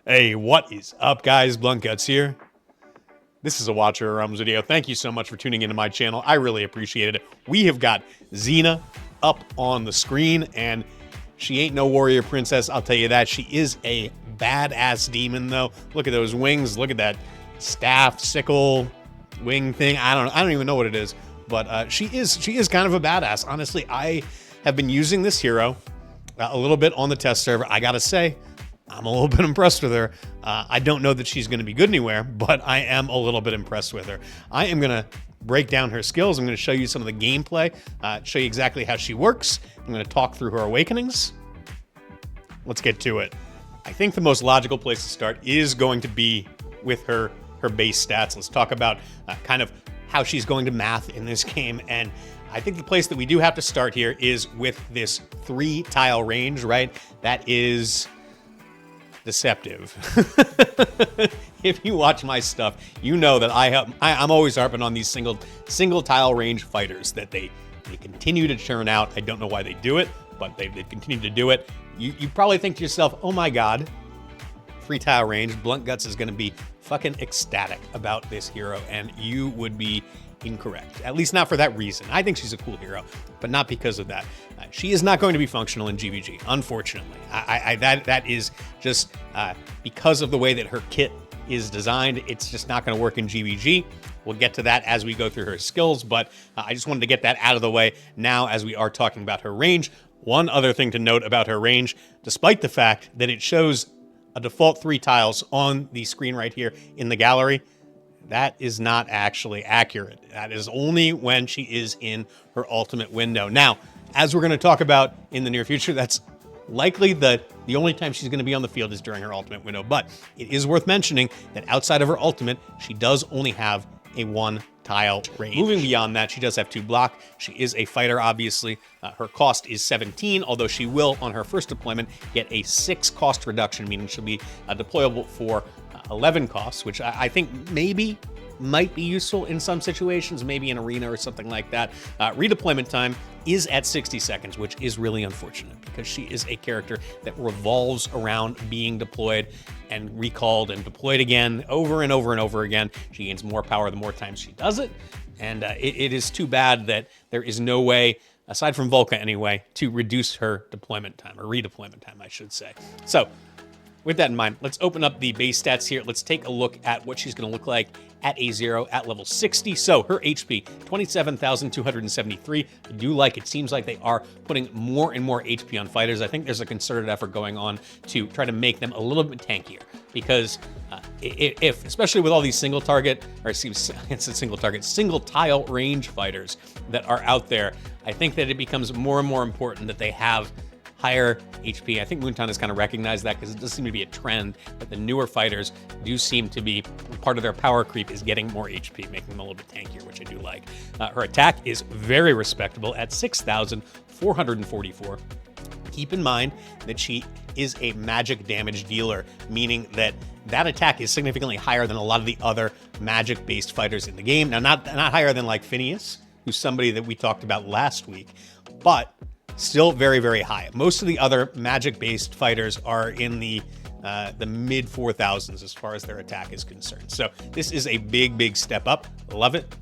Hey, what is up, guys? Blunt Guts here. This is a Watcher or Ums video. Thank you so much for tuning into my channel. I really appreciate it. We have got Xena up on the screen, and she ain't no warrior princess, I'll tell you that. She is a badass demon, though. Look at those wings. Look at that staff, sickle, wing thing. I don't even know what it is, but she is kind of a badass. Honestly, I have been using this hero a little bit on the test server. I gotta say, I'm a little bit impressed with her. I don't know that she's going to be good anywhere, but I am a little bit impressed with her. I am going to break down her skills. I'm going to show you some of the gameplay, show you exactly how she works. I'm going to talk through her awakenings. Let's get to it. I think the most logical place to start is going to be with her base stats. Let's talk about kind of how she's going to math in this game. And I think the place that we do have to start here is with this 3-tile range, right? That is deceptive. If you watch my stuff, you know that I'm always harping on these single tile range fighters that they continue to churn out. I don't know why they do it, but they continue to do it. You probably think to yourself, oh my god, 3-tile range, Blunt Guts is going to be fucking ecstatic about this hero, and you would be incorrect. At least not for that reason. I think she's a cool hero, but not because of that. She is not going to be functional in GVG, unfortunately. That is just because of the way that her kit is designed. It's just not going to work in GVG. We'll get to that as we go through her skills, but I just wanted to get that out of the way now as we are talking about her range. One other thing to note about her range, despite the fact that it shows a default 3 tiles on the screen right here in the gallery, that is not actually accurate. That is only when she is in her ultimate window. Now, as we're going to talk about in the near future, that's likely the only time she's going to be on the field is during her ultimate window. But it is worth mentioning that outside of her ultimate, she does only have a 1-tile range. Moving beyond that, she does have 2 block. She is a fighter, obviously. Her cost is 17, although she will, on her first deployment, get a 6 cost reduction, meaning she'll be deployable for 11 costs, which I think maybe might be useful in some situations, maybe in arena or something like that. Redeployment time is at 60 seconds, which is really unfortunate because she is a character that revolves around being deployed and recalled and deployed again over and over and over again. She gains more power the more times she does it, and it is too bad that there is no way, aside from Volca anyway, to reduce her deployment time, or redeployment time, I should say. So, with that in mind, let's open up the base stats here. Let's take a look at what she's going to look like at A0 at level 60. So her HP, 27,273. I do like it. Seems like they are putting more and more HP on fighters. I think there's a concerted effort going on to try to make them a little bit tankier because if, especially with all these single tile range fighters that are out there, I think that it becomes more and more important that they have higher HP. I think Moonton has kind of recognized that because it does seem to be a trend that the newer fighters do seem to be part of their power creep is getting more HP, making them a little bit tankier, which I do like. Her attack is very respectable at 6,444. Keep in mind that she is a magic damage dealer, meaning that attack is significantly higher than a lot of the other magic-based fighters in the game. Now, not higher than like Phineas, who's somebody that we talked about last week, but still very, very high. Most of the other magic-based fighters are in the mid 4,000s as far as their attack is concerned. So this is a big, big step up. Love it.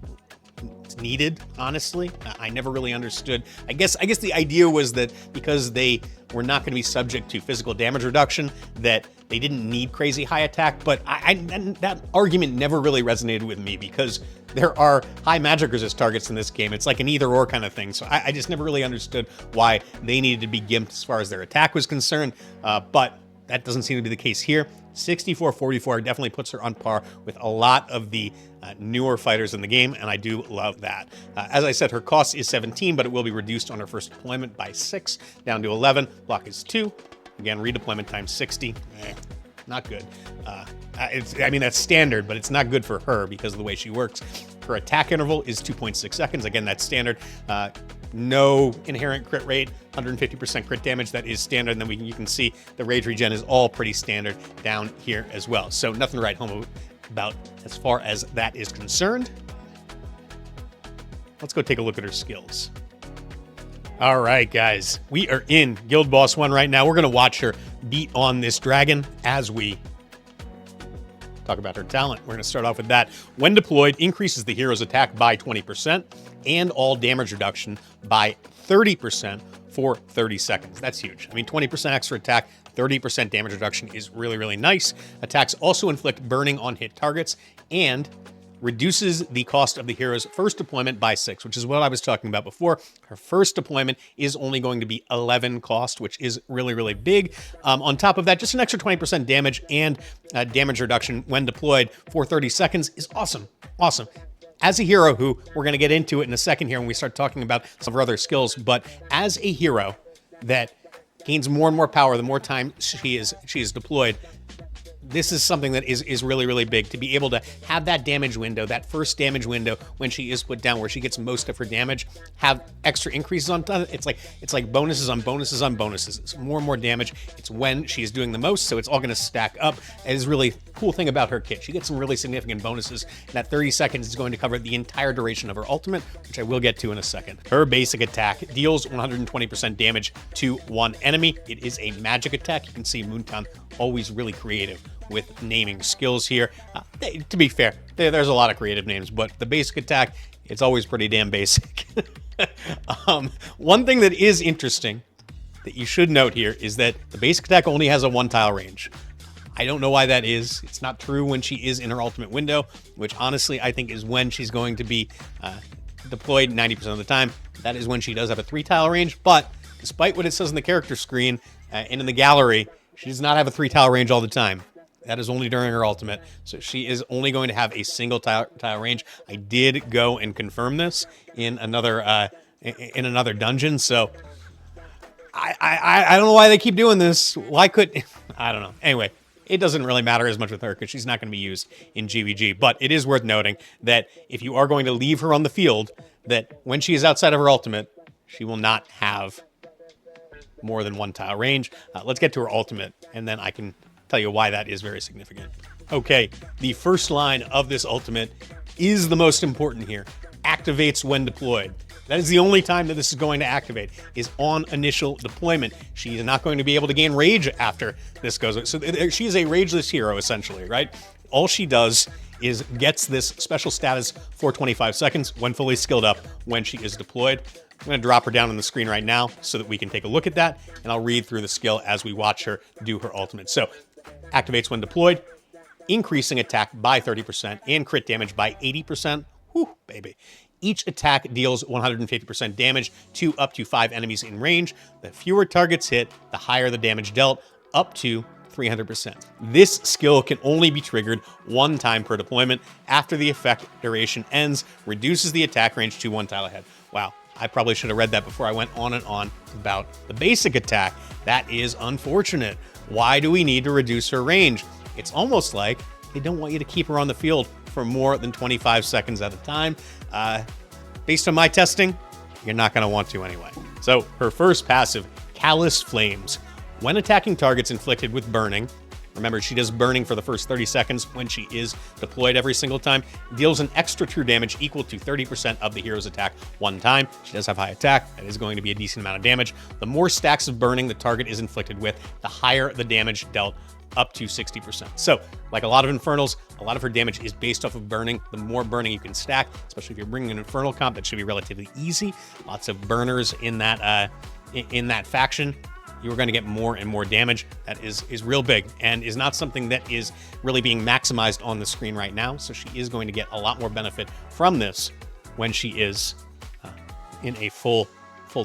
It's needed, honestly. I never really understood. I guess the idea was that because they were not going to be subject to physical damage reduction, that they didn't need crazy high attack. But that argument never really resonated with me because there are high magic resist targets in this game. It's like an either-or kind of thing. So I just never really understood why they needed to be gimped as far as their attack was concerned. But that doesn't seem to be the case here. 6444 definitely puts her on par with a lot of the newer fighters in the game, and I do love that. As I said, her cost is 17, but it will be reduced on her first deployment by 6, down to 11. Block is 2. Again, redeployment time 60. Not good. I mean, that's standard, but it's not good for her because of the way she works. Her attack interval is 2.6 seconds. Again, that's standard. No inherent crit rate, 150% crit damage. That is standard. And then you can see the rage regen is all pretty standard down here as well. So nothing to write home about as far as that is concerned. Let's go take a look at her skills. All right, guys, we are in Guild Boss 1 right now. We're going to watch her beat on this dragon as we talk about her talent. We're going to start off with that. When deployed, increases the hero's attack by 20% and all damage reduction by 30% for 30 seconds. That's huge. I mean, 20% extra attack, 30% damage reduction is really, really nice. Attacks also inflict burning on hit targets and reduces the cost of the hero's first deployment by 6, which is what I was talking about before. Her first deployment is only going to be 11 cost, which is really, really big. On top of that, just an extra 20% damage and damage reduction when deployed for 30 seconds is awesome. Awesome. As a hero who, we're going to get into it in a second here when we start talking about some of her other skills, but as a hero that gains more and more power the more time she is deployed, this is something that is really, really big, to be able to have that damage window, that first damage window when she is put down, where she gets most of her damage, have extra increases on top. It's like bonuses on bonuses on bonuses. It's more and more damage. It's when she's doing the most, so it's all going to stack up. It is really cool thing about her kit. She gets some really significant bonuses. And that 30 seconds is going to cover the entire duration of her ultimate, which I will get to in a second. Her basic attack deals 120% damage to one enemy. It is a magic attack. You can see Moontown always really creative with naming skills here. To be fair, there's a lot of creative names, but the basic attack, it's always pretty damn basic. One thing that is interesting that you should note here is that the basic attack only has a 1-tile range. I don't know why that is. It's not true when she is in her ultimate window, which honestly I think is when she's going to be deployed 90% of the time. That is when she does have a 3-tile range, but despite what it says in the character screen and in the gallery, she does not have a 3-tile range all the time. That is only during her ultimate, so she is only going to have a single tile range. I did go and confirm this in another dungeon, so I don't know why they keep doing this. Why could I don't know. Anyway, it doesn't really matter as much with her because she's not going to be used in GVG. But it is worth noting that if you are going to leave her on the field, that when she is outside of her ultimate, she will not have more than 1-tile range. Let's get to her ultimate, and then I can tell you why that is very significant. Okay, the first line of this ultimate is the most important here. Activates when deployed. That is the only time that this is going to activate, is on initial deployment. She is not going to be able to gain rage after this goes. So she is a rageless hero, essentially, right? All she does is gets this special status for 25 seconds when fully skilled up when she is deployed. I'm going to drop her down on the screen right now so that we can take a look at that, and I'll read through the skill as we watch her do her ultimate. So, activates when deployed, increasing attack by 30% and crit damage by 80%. Whew, baby. Each attack deals 150% damage to up to 5 enemies in range. The fewer targets hit, the higher the damage dealt, up to 300%. This skill can only be triggered 1 time per deployment. After the effect duration ends, reduces the attack range to 1 tile ahead. Wow, I probably should have read that before I went on and on about the basic attack. That is unfortunate. Why do we need to reduce her range? It's almost like they don't want you to keep her on the field for more than 25 seconds at a time. Based on my testing, you're not going to want to anyway. So her first passive, Callous Flames. When attacking targets inflicted with burning, remember she does burning for the first 30 seconds when she is deployed every single time, deals an extra true damage equal to 30% of the hero's attack 1 time. She does have high attack. That is going to be a decent amount of damage. The more stacks of burning the target is inflicted with, the higher the damage dealt, up to 60%. So, like a lot of Infernals, a lot of her damage is based off of burning. The more burning you can stack, especially if you're bringing an Infernal comp, that should be relatively easy. Lots of burners in that faction. You are going to get more and more damage. That is real big and is not something that is really being maximized on the screen right now. So she is going to get a lot more benefit from this when she is in a full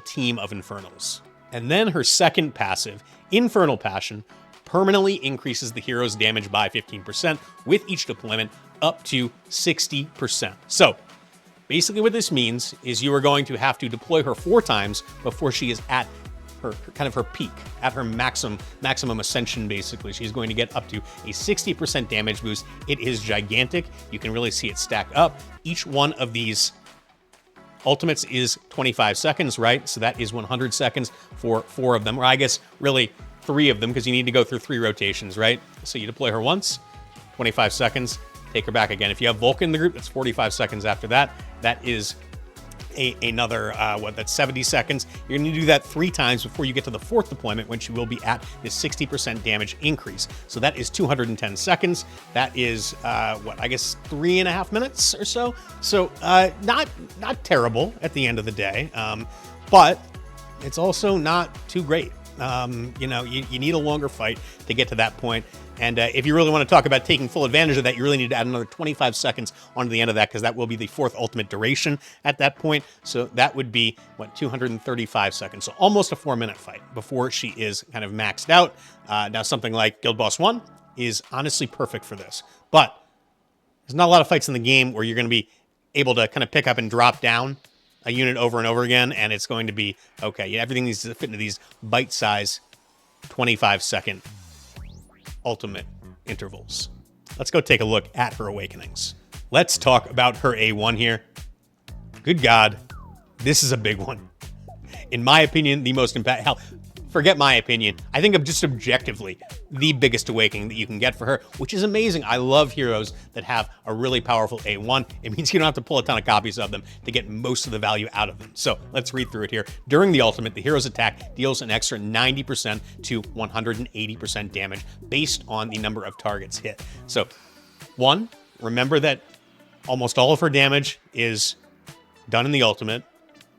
team of Infernals. And then her second passive, Infernal Passion, permanently increases the hero's damage by 15% with each deployment up to 60%. So basically what this means is you are going to have to deploy her 4 times before she is at her peak, at her maximum ascension. Basically, she's going to get up to a 60% damage boost. It is gigantic. You can really see it stack up. Each one of these ultimates is 25 seconds, right? So that is 100 seconds for 4 of them, or I guess really 3 of them, because you need to go through 3 rotations, right? So you deploy her once, 25 seconds, take her back again. If you have Vulcan in the group, that's 45 seconds after that. That is another, that's 70 seconds. You're going to do that 3 times before you get to the 4th deployment, when she will be at this 60% damage increase. So that is 210 seconds. That is, I guess 3.5 minutes or so. So not terrible at the end of the day, but it's also not too great. You know, you need a longer fight to get to that point. And if you really want to talk about taking full advantage of that, you really need to add another 25 seconds onto the end of that, because that will be the 4th ultimate duration at that point. So that would be, 235 seconds. So almost a 4-minute fight before she is kind of maxed out. Now, something like Guild Boss 1 is honestly perfect for this. But there's not a lot of fights in the game where you're going to be able to kind of pick up and drop down a unit over and over again, and it's going to be, okay, everything needs to fit into these bite-size 25-second ultimate intervals. Let's go take a look at her awakenings. Let's talk about her A1 here. Good God, this is a big one. In my opinion, the most hell, forget my opinion. I think of just objectively the biggest awakening that you can get for her, which is amazing. I love heroes that have a really powerful A1. It means you don't have to pull a ton of copies of them to get most of the value out of them. So let's read through it here. During the ultimate, the hero's attack deals an extra 90% to 180% damage based on the number of targets hit. So 1, remember that almost all of her damage is done in the ultimate.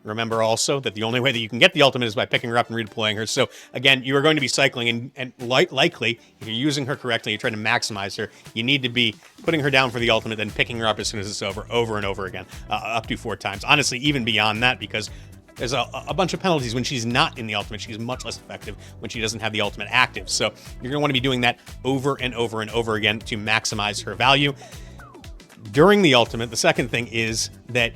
Remember also that the only way that you can get the ultimate is by picking her up and redeploying her. So again, you are going to be cycling, and likely, if you're using her correctly, you're trying to maximize her, you need to be putting her down for the ultimate, then picking her up as soon as it's over and over again, up to 4 times. Honestly, even beyond that, because there's a bunch of penalties when she's not in the ultimate. She's much less effective when she doesn't have the ultimate active. So you're going to want to be doing that over and over and over again to maximize her value. During the ultimate, the second thing is that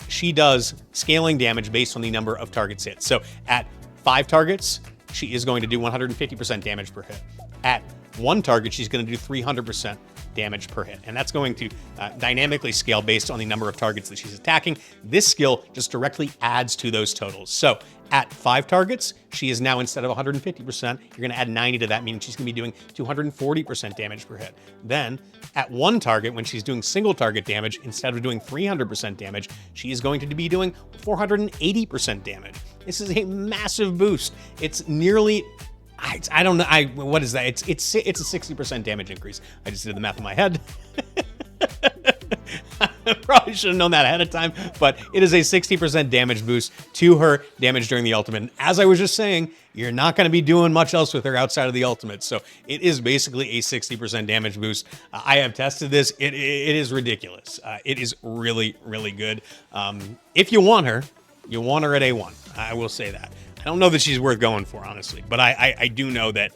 she does scaling damage based on the number of targets hit. So at 5 targets, she is going to do 150% damage per hit. At 1 target, she's going to do 300% damage per hit. And that's going to dynamically scale based on the number of targets that she's attacking. This skill just directly adds to those totals. So at 5 targets, she is now, instead of 150%, you're going to add 90 to that, meaning she's going to be doing 240% damage per hit. Then at 1 target, when she's doing single target damage, instead of doing 300% damage, she is going to be doing 480% damage. This is a massive boost. It's nearly, I don't know, what is that? It's a 60% damage increase. I just did the math in my head. Probably should have known that ahead of time, but it is a 60% damage boost to her damage during the ultimate. And as I was just saying, you're not going to be doing much else with her outside of the ultimate. So it is basically a 60% damage boost. I have tested this. It is ridiculous. It is really, really good. If you want her at A1. I will say that. I don't know that she's worth going for, honestly, but I do know that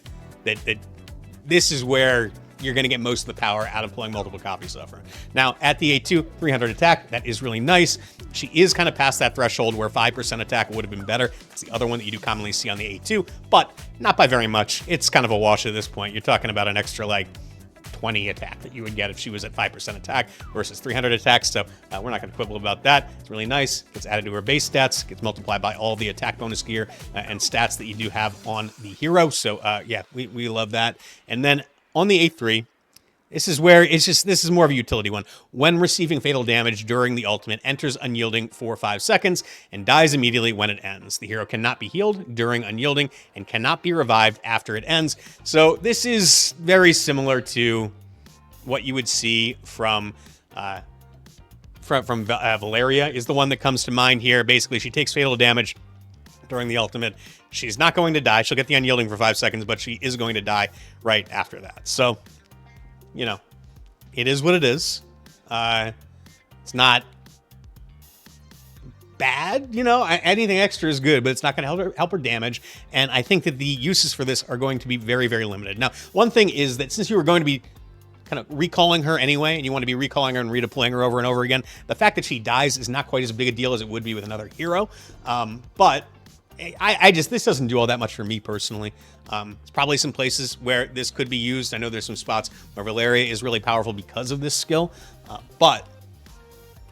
this is where you're going to get most of the power out of pulling multiple copies of her. Now, at the A2, 300 attack, that is really nice. She is kind of past that threshold where 5% attack would have been better. It's the other one that you do commonly see on the A2, but not by very much. It's kind of a wash at this point. You're talking about an extra, 20 attack that you would get if she was at 5% attack versus 300 attack. So we're not going to quibble about that. It's really nice. Gets added to her base stats, gets multiplied by all the attack bonus gear and stats that you do have on the hero. So yeah, we love that. And then on the A3, this is where this is more of a utility one. When receiving fatal damage during the ultimate, enters unyielding for 5 seconds and dies immediately when it ends. The hero cannot be healed during unyielding and cannot be revived after it ends. So this is very similar to what you would see from Valeria is the one that comes to mind here. Basically, she takes fatal damage during the ultimate. She's not going to die. She'll get the unyielding for 5 seconds, but she is going to die right after that. So, it is what it is. It's not bad, anything extra is good, but it's not going to help her damage. And I think that the uses for this are going to be very, very limited. Now, one thing is that since you were going to be kind of recalling her anyway, and you want to be recalling her and redeploying her over and over again, the fact that she dies is not quite as big a deal as it would be with another hero. But this doesn't do all that much for me personally. There's probably some places where this could be used. I know there's some spots where Valeria is really powerful because of this skill, but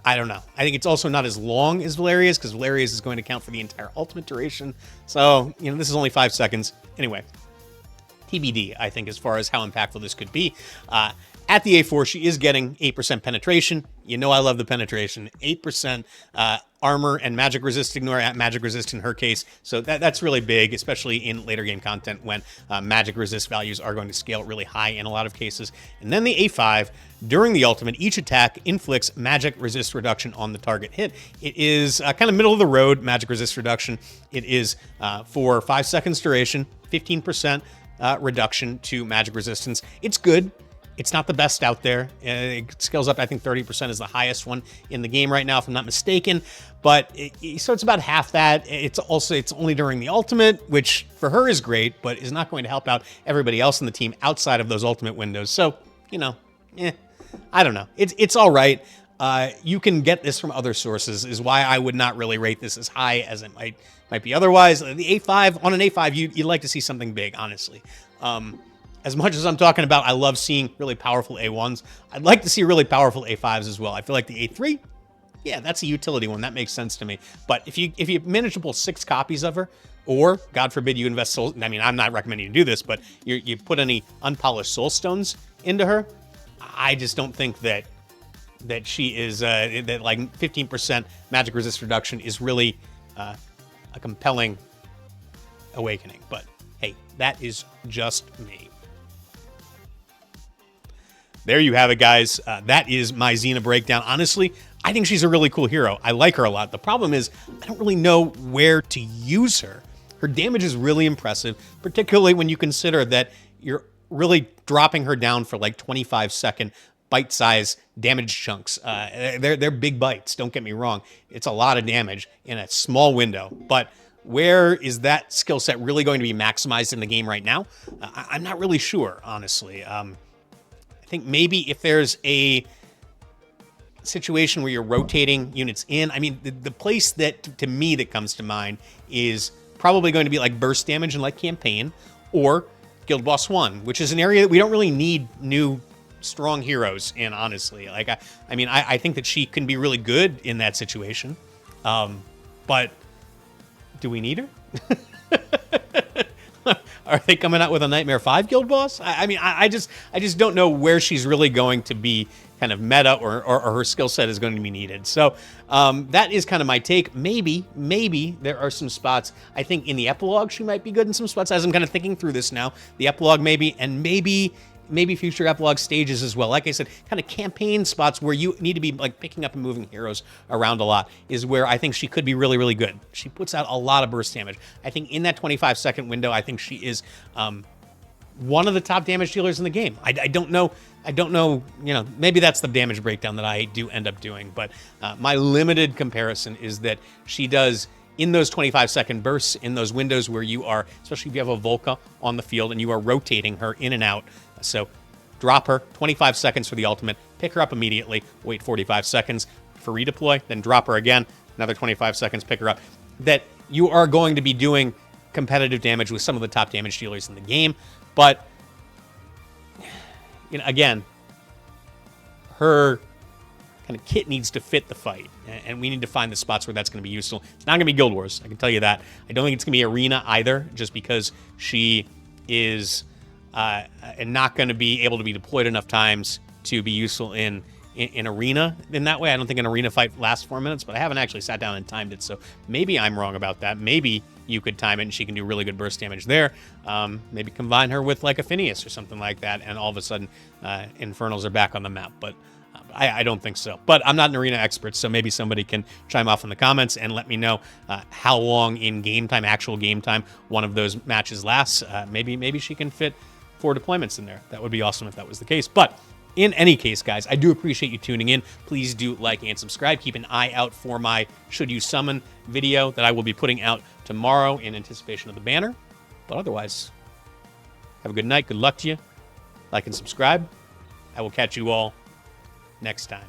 I don't know. I think it's also not as long as Valeria's, because Valeria's is going to count for the entire ultimate duration. So, this is only 5 seconds. Anyway, TBD, I think, as far as how impactful this could be. at the A4, she is getting 8% penetration. You know I love the penetration. 8% armor and magic resist, ignore magic resist in her case. So that's really big, especially in later game content when magic resist values are going to scale really high in a lot of cases. And then the A5, during the ultimate, each attack inflicts magic resist reduction on the target hit. It is kind of middle of the road magic resist reduction. It is for 5 seconds duration, 15% reduction to magic resistance. It's good. It's not the best out there. It scales up, I think 30% is the highest one in the game right now, if I'm not mistaken. But so it's about half that. It's only during the ultimate, which for her is great, but is not going to help out everybody else in the team outside of those ultimate windows. So, you know, I don't know. It's all right. You can get this from other sources, is why I would not really rate this as high as it might be otherwise. The A5, on an A5, you'd like to see something big, honestly. As much as I'm talking about, I love seeing really powerful A1s. I'd like to see really powerful A5s as well. I feel like the A3, yeah, that's a utility one. That makes sense to me. But if you manage to pull 6 copies of her, or God forbid you invest soul, I mean, I'm not recommending you do this, but you put any unpolished soul stones into her, I just don't think that she is that like 15% magic resist reduction is really a compelling awakening. But hey, that is just me. There you have it, guys. That is my Xena breakdown. Honestly, I think she's a really cool hero. I like her a lot. The problem is I don't really know where to use her. Her damage is really impressive, particularly when you consider that you're really dropping her down for like 25-second bite-size damage chunks. They're big bites, don't get me wrong. It's a lot of damage in a small window. But where is that skill set really going to be maximized in the game right now? I'm not really sure, honestly. I think maybe if there's a situation where you're rotating units in, I mean, the place that, to me, that comes to mind is probably going to be like burst damage and like campaign, or Guild Boss 1, which is an area that we don't really need new strong heroes in, honestly. Like, I mean, I think that she can be really good in that situation. But do we need her? Are they coming out with a Nightmare 5 Guild Boss? I mean, I just don't know where she's really going to be kind of meta, or her skill set is going to be needed. So that is kind of my take. Maybe there are some spots. I think in the epilogue she might be good in some spots, as I'm kind of thinking through this now. The epilogue maybe, and maybe future epilogue stages as well. Like I said, kind of campaign spots where you need to be like picking up and moving heroes around a lot is where I think she could be really, really good. She puts out a lot of burst damage. I think in that 25-second window, I think she is one of the top damage dealers in the game. I don't know, you know, maybe that's the damage breakdown that I do end up doing, but my limited comparison is that she does, in those 25-second bursts, in those windows where you are, especially if you have a Volca on the field and you are rotating her in and out. So drop her, 25 seconds for the ultimate, pick her up immediately, wait 45 seconds for redeploy, then drop her again, another 25 seconds, pick her up. That you are going to be doing competitive damage with some of the top damage dealers in the game. But, you know, again, her kind of kit needs to fit the fight, and we need to find the spots where that's going to be useful. It's not going to be Guild Wars, I can tell you that. I don't think it's going to be Arena either, just because she is not going to be able to be deployed enough times to be useful in Arena in that way. I don't think an Arena fight lasts 4 minutes, but I haven't actually sat down and timed it, so maybe I'm wrong about that. Maybe you could time it and she can do really good burst damage there. Maybe combine her with like a Phineas or something like that, and all of a sudden Infernals are back on the map. But I don't think so. But I'm not an Arena expert, so maybe somebody can chime off in the comments and let me know how long in game time, actual game time, one of those matches lasts. Maybe she can fit 4 deployments in there. That would be awesome if that was the case. But in any case, guys, I do appreciate you tuning in. Please do like and subscribe. Keep an eye out for my Should You Summon video that I will be putting out tomorrow in anticipation of the banner. But otherwise, have a good night. Good luck to you. Like and subscribe. I will catch you all next time.